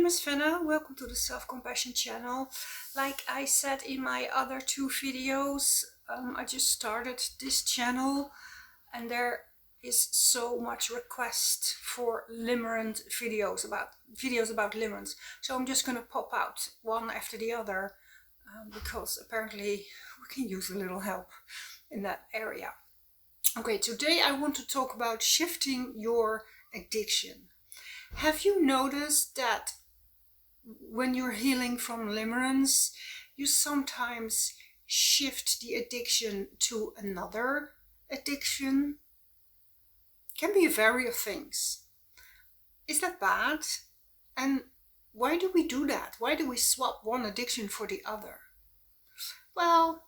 name is Fenna. Welcome to the Self-Compassion channel. Like I said in my other two videos, I just started this channel and there is so much request for limerent videos about limerence. So I'm just going to pop out one after the other because apparently we can use a little help in that area. Okay, today I want to talk about shifting your addiction. Have you noticed that when you're healing from limerence, you sometimes shift the addiction to another addiction? Can be a variety of things. Is that bad? And why do we do that? Why do we swap one addiction for the other? Well,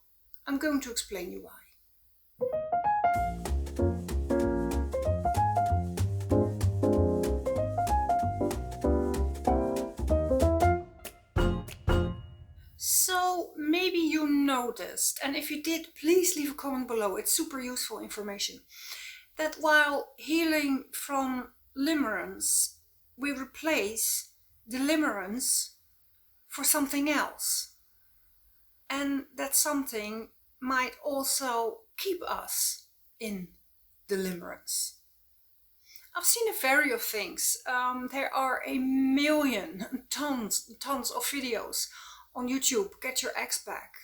I'm going to explain you why. So maybe you noticed, and if you did, please leave a comment below. It's super useful information. That while healing from limerence, we replace the limerence for something else. And that something might also keep us in the limerence. I've seen a variety of things. There are a million, tons of videos on YouTube. Get your ex back.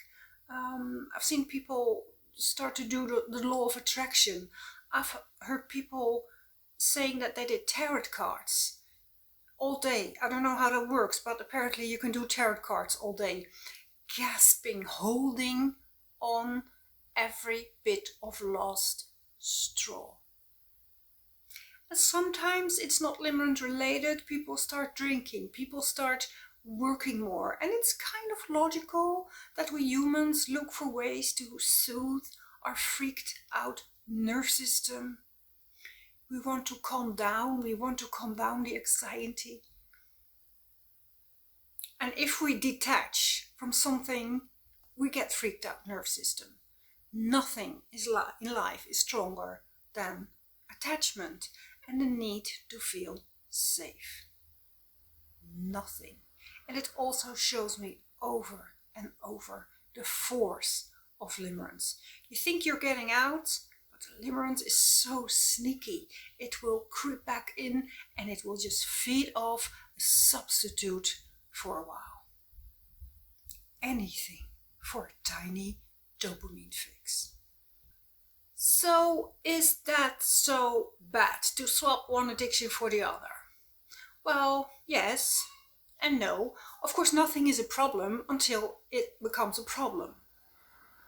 I've seen people start to do the law of attraction. I've heard people saying that they did tarot cards all day. I don't know how that works, but apparently you can do tarot cards all day. Gasping, holding on every bit of lost straw. And sometimes it's not limerent related. People start drinking, people start working more, and it's kind of logical that we humans look for ways to soothe our freaked out nerve system. We want to calm down the anxiety. And if we detach from something, we get freaked out nerve system. Nothing in life is stronger than attachment and the need to feel safe. Nothing. And it also shows me over and over the force of limerence. You think you're getting out, but limerence is so sneaky. It will creep back in and it will just feed off a substitute for a while. Anything for a tiny dopamine fix. So is that so bad to swap one addiction for the other? Well, yes and no. Of course, nothing is a problem until it becomes a problem.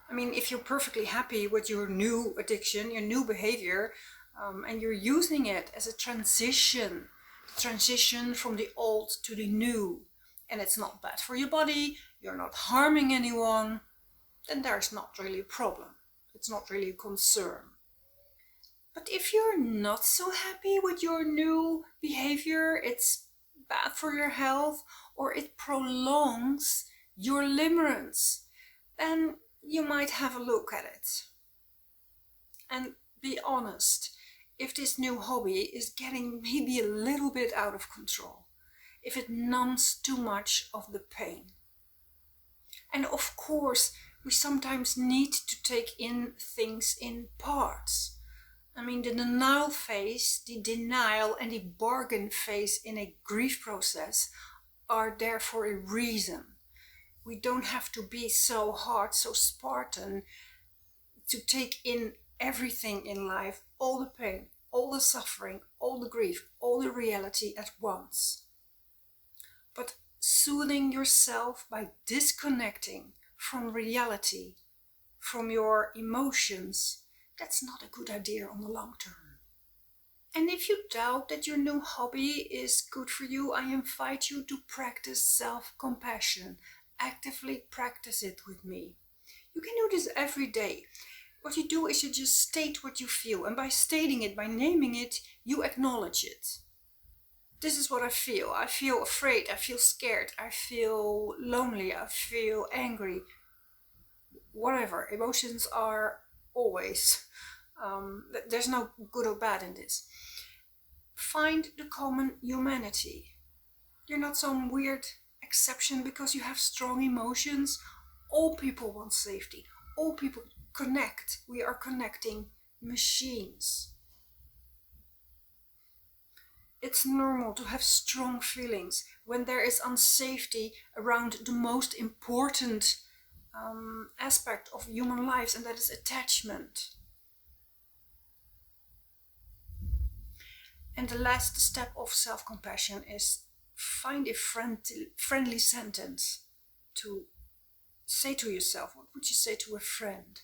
I mean, if you're perfectly happy with your new addiction, your new behavior, and you're using it as a transition from the old to the new, and it's not bad for your body, you're not harming anyone, then there's not really a problem. It's not really a concern. But if you're not so happy with your new behavior, it's bad for your health, or it prolongs your limerence, then you might have a look at it. And be honest, if this new hobby is getting maybe a little bit out of control, if it numbs too much of the pain. And of course, we sometimes need to take in things in parts. I mean, the denial phase, the denial and the bargain phase in a grief process are there for a reason. We don't have to be so hard, so Spartan to take in everything in life, all the pain, all the suffering, all the grief, all the reality at once. But soothing yourself by disconnecting from reality, from your emotions, that's not a good idea on the long term. And if you doubt that your new hobby is good for you, I invite you to practice self-compassion. Actively practice it with me. You can do this every day. What you do is you just state what you feel, and by stating it, by naming it, you acknowledge it. This is what I feel. I feel afraid, I feel scared, I feel lonely, I feel angry. Whatever, emotions are always, there's no good or bad in this. Find the common humanity. You're not some weird exception because you have strong emotions. All people want safety. All people connect. We are connecting machines. It's normal to have strong feelings when there is unsafety around the most important aspect of human lives, and that is attachment. And the last step of self-compassion is find a friendly sentence to say to yourself. What would you say to a friend?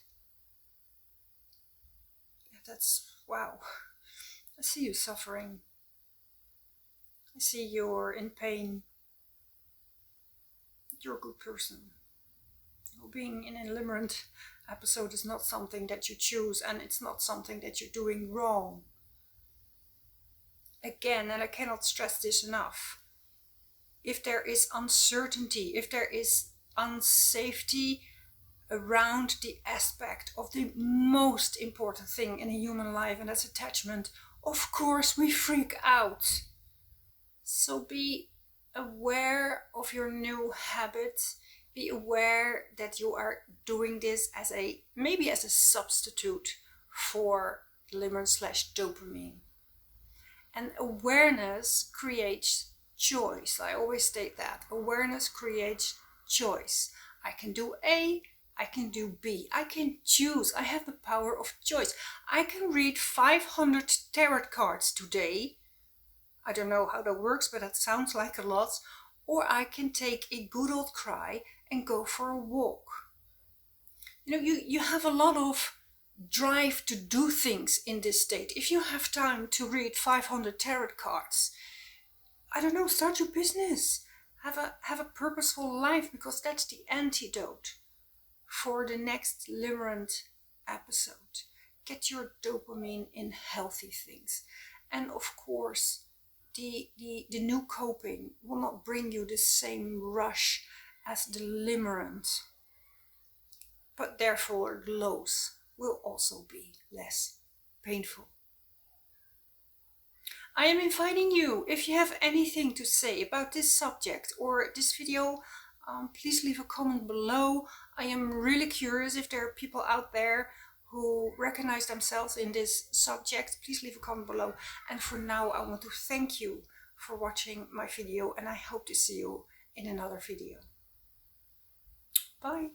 Yeah, that's, wow, I see you suffering. I see you're in pain. You're a good person. Being in a limerent episode is not something that you choose, and it's not something that you're doing wrong. Again, and I cannot stress this enough, if there is uncertainty, if there is unsafety around the aspect of the most important thing in a human life, and that's attachment, of course we freak out. So be aware of your new habits. Be aware that you are doing this as maybe as a substitute for limerence/dopamine. And awareness creates choice. I always state that. Awareness creates choice. I can do A, I can do B. I can choose. I have the power of choice. I can read 500 tarot cards today. I don't know how that works, but that sounds like a lot. Or I can take a good old cry and go for a walk. You have a lot of drive to do things in this state. If you have time to read 500 tarot cards, I don't know, start your business. Have a purposeful life, because that's the antidote for the next limerent episode. Get your dopamine in healthy things. And of course, the new coping will not bring you the same rush as the limerent, but therefore the lows will also be less painful. I am inviting you, if you have anything to say about this subject or this video, please leave a comment below. I am really curious if there are people out there who recognize themselves in this subject. Please leave a comment below. And for now, I want to thank you for watching my video, and I hope to see you in another video. Bye.